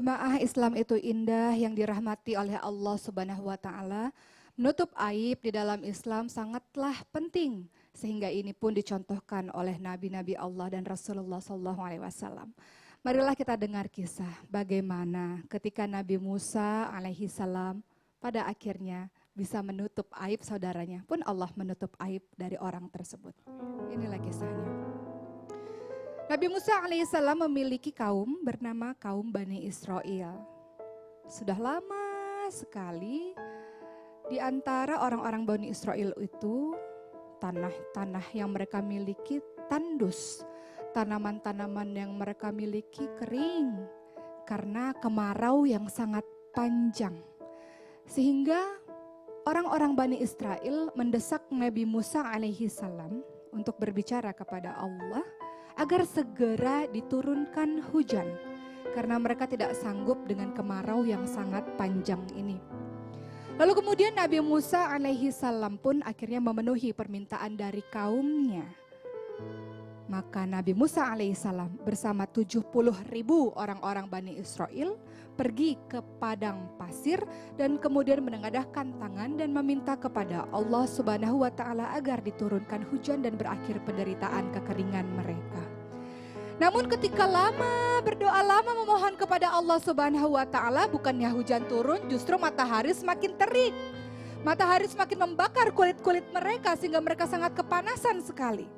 Jemaah Islam itu indah yang dirahmati oleh Allah Subhanahu wa taala. Menutup aib di dalam Islam sangatlah penting, sehingga ini pun dicontohkan oleh nabi-nabi Allah dan Rasulullah SAW. Marilah kita dengar kisah bagaimana ketika Nabi Musa alaihi salam pada akhirnya bisa menutup aib saudaranya, pun Allah menutup aib dari orang tersebut. Inilah kisahnya. Nabi Musa alaihissalam memiliki kaum bernama kaum Bani Israel. Sudah lama sekali di antara orang-orang Bani Israel itu tanah-tanah yang mereka miliki tandus. Tanaman-tanaman yang mereka miliki kering karena kemarau yang sangat panjang. Sehingga orang-orang Bani Israel mendesak Nabi Musa alaihissalam untuk berbicara kepada Allah agar segera diturunkan hujan karena mereka tidak sanggup dengan kemarau yang sangat panjang ini. Lalu kemudian Nabi Musa alaihi salam pun akhirnya memenuhi permintaan dari kaumnya. Maka Nabi Musa alaihi salam bersama 70.000 orang-orang Bani Israel pergi ke padang pasir dan kemudian menengadahkan tangan dan meminta kepada Allah Subhanahu wa taala agar diturunkan hujan dan berakhir penderitaan kekeringan mereka. Namun ketika berdoa lama memohon kepada Allah Subhanahu wa taala, bukannya hujan turun, justru matahari semakin terik. Matahari semakin membakar kulit-kulit mereka sehingga mereka sangat kepanasan sekali.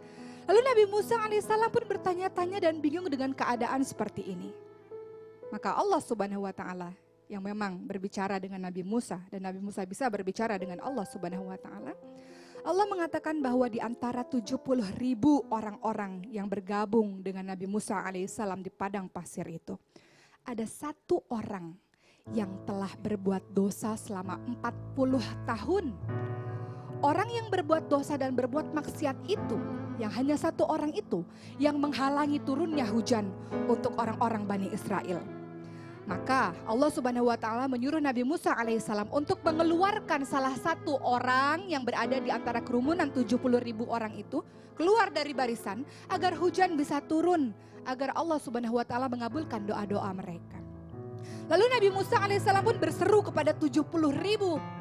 Lalu Nabi Musa alaihissalam pun bertanya-tanya dan bingung dengan keadaan seperti ini. Maka Allah Subhanahu wa taala yang memang berbicara dengan Nabi Musa dan Nabi Musa bisa berbicara dengan Allah Subhanahu wa taala. Allah mengatakan bahwa di antara 70.000 orang-orang yang bergabung dengan Nabi Musa alaihissalam di padang pasir itu, ada satu orang yang telah berbuat dosa selama 40 tahun. Orang yang berbuat dosa dan berbuat maksiat itu, yang hanya satu orang itu, yang menghalangi turunnya hujan untuk orang-orang Bani Israel. Maka Allah Subhanahu wa taala menyuruh Nabi Musa alaihissalam untuk mengeluarkan salah satu orang yang berada di antara kerumunan 70.000 orang itu keluar dari barisan agar hujan bisa turun, agar Allah Subhanahu wa taala mengabulkan doa-doa mereka. Lalu Nabi Musa alaihissalam pun berseru kepada 70.000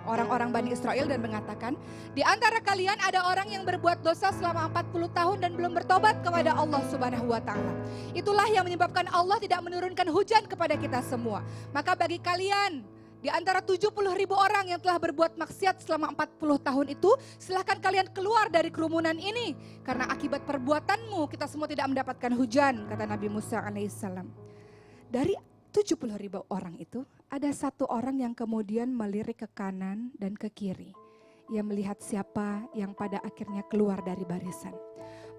orang-orang Bani Israel dan mengatakan, di antara kalian ada orang yang berbuat dosa selama 40 tahun dan belum bertobat kepada Allah Subhanahu wa taala. Itulah yang menyebabkan Allah tidak menurunkan hujan kepada kita semua. Maka bagi kalian di antara 70.000 orang yang telah berbuat maksiat selama 40 tahun itu, silahkan kalian keluar dari kerumunan ini. Karena akibat perbuatanmu kita semua tidak mendapatkan hujan, kata Nabi Musa alaihissalam. Dari 70.000 orang itu, ada satu orang yang kemudian melirik ke kanan dan ke kiri. Ia melihat siapa yang pada akhirnya keluar dari barisan.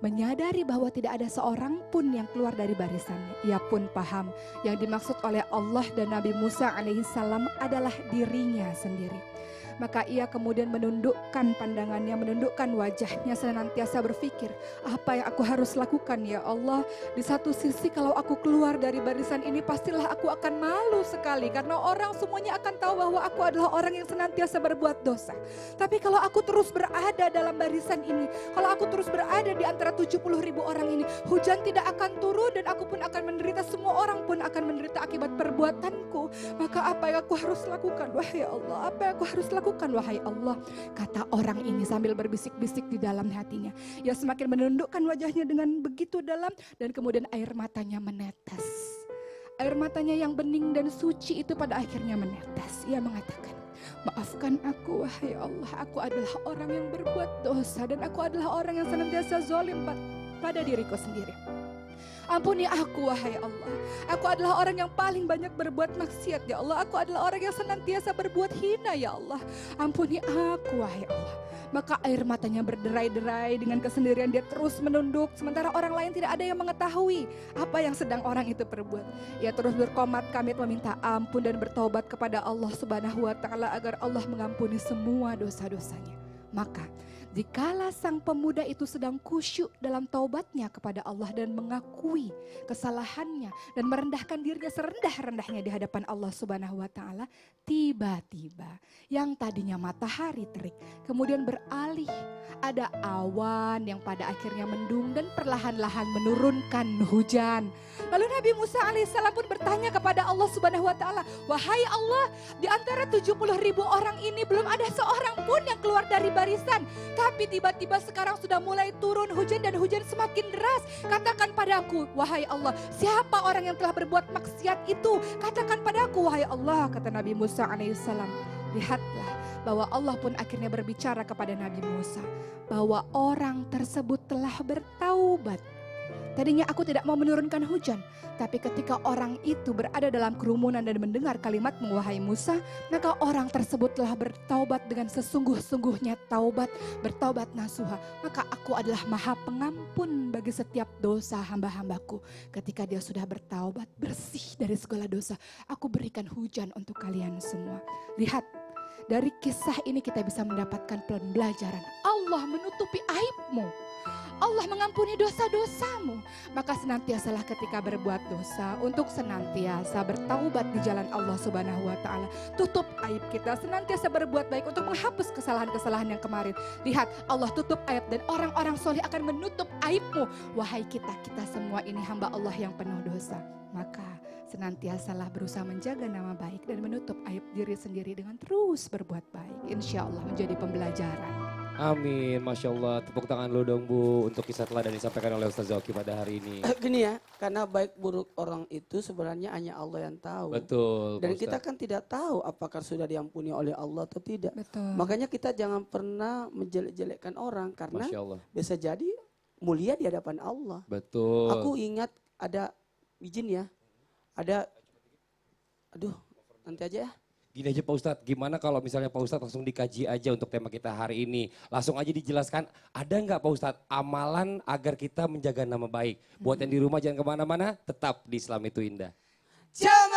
Menyadari bahwa tidak ada seorang pun yang keluar dari barisan. Ia pun paham yang dimaksud oleh Allah dan Nabi Musa alaihissalam adalah dirinya sendiri. Maka ia kemudian menundukkan pandangannya, menundukkan wajahnya, senantiasa berpikir, apa yang aku harus lakukan ya Allah? Di satu sisi kalau aku keluar dari barisan ini pastilah aku akan malu sekali, karena orang semuanya akan tahu bahwa aku adalah orang yang senantiasa berbuat dosa. Tapi kalau aku terus berada dalam barisan ini, kalau aku terus berada di antara 70.000 orang ini, hujan tidak akan turun dan aku pun akan menderita, semua orang pun akan menderita akibat perbuatanku. Maka apa yang aku harus lakukan? Wahai Allah, apa yang aku harus lakukan wahai Allah? Kata orang ini sambil berbisik-bisik di dalam hatinya. Ia semakin menundukkan wajahnya dengan begitu dalam dan kemudian air matanya menetes. Air matanya yang bening dan suci itu pada akhirnya menetes. Ia mengatakan, maafkan aku wahai Allah, aku adalah orang yang berbuat dosa dan aku adalah orang yang senantiasa zalim pada diriku sendiri. Ampuni aku wahai Allah. Aku adalah orang yang paling banyak berbuat maksiat ya Allah. Aku adalah orang yang senantiasa berbuat hina ya Allah. Ampuni aku wahai Allah. Maka air matanya berderai-derai, dengan kesendirian dia terus menunduk. Sementara orang lain tidak ada yang mengetahui apa yang sedang orang itu perbuat. Ia terus berkomat kamit meminta ampun dan bertobat kepada Allah Subhanahu wa taala agar Allah mengampuni semua dosa-dosanya. Maka Dikala sang pemuda itu sedang khusyuk dalam taubatnya kepada Allah dan mengakui kesalahannya dan merendahkan dirinya serendah-rendahnya di hadapan Allah Subhanahu wa taala, tiba-tiba yang tadinya matahari terik kemudian beralih, ada awan yang pada akhirnya mendung dan perlahan-lahan menurunkan hujan. Lalu Nabi Musa alaihissalam pun bertanya kepada Allah Subhanahu wa taala, "Wahai Allah, di antara 70.000 orang ini belum ada seorang pun yang keluar dari barisan. Tapi tiba-tiba sekarang sudah mulai turun hujan dan hujan semakin deras. Katakan padaku, wahai Allah, siapa orang yang telah berbuat maksiat itu? Katakan padaku, wahai Allah," kata Nabi Musa alaihissalam. Lihatlah bahwa Allah pun akhirnya berbicara kepada Nabi Musa bahwa orang tersebut telah bertaubat. Tadinya aku tidak mau menurunkan hujan, tapi ketika orang itu berada dalam kerumunan dan mendengar kalimat-Mu wahai Musa, maka orang tersebut telah bertaubat dengan sesungguh-sungguhnya taubat, bertaubat nasuha. Maka aku adalah maha pengampun bagi setiap dosa hamba-hambaku. Ketika dia sudah bertaubat, bersih dari segala dosa, aku berikan hujan untuk kalian semua. Lihat, dari kisah ini kita bisa mendapatkan pembelajaran. Allah menutupi aibmu. Allah mengampuni dosa-dosamu. Maka senantiasalah ketika berbuat dosa untuk senantiasa bertaubat di jalan Allah Subhanahu wa taala. Tutup aib kita, senantiasa berbuat baik untuk menghapus kesalahan-kesalahan yang kemarin. Lihat, Allah tutup aib dan orang-orang soleh akan menutup aibmu. Wahai kita semua ini hamba Allah yang penuh dosa. Maka senantiasalah berusaha menjaga nama baik dan menutup aib diri sendiri dengan terus berbuat baik. Insya Allah menjadi pembelajaran. Amin, Masya Allah. Tepuk tangan lu dong Bu untuk kisah teladan yang disampaikan oleh Ustaz Zaki pada hari ini. Gini ya, karena baik buruk orang itu sebenarnya hanya Allah yang tahu. Betul. Dan kita kan tidak tahu apakah sudah diampuni oleh Allah atau tidak. Betul. Makanya kita jangan pernah menjelek-jelekkan orang karena Masya Allah. bisa jadi mulia di hadapan Allah. Betul. Aku ingat ada izin ya, aduh nanti aja ya. Gini aja Pak Ustadz, gimana kalau misalnya Pak Ustadz langsung dikaji aja untuk tema kita hari ini. Langsung aja dijelaskan, ada nggak Pak Ustadz amalan agar kita menjaga nama baik? Buat yang di rumah jangan kemana-mana, tetap di Islam itu indah. Jamaah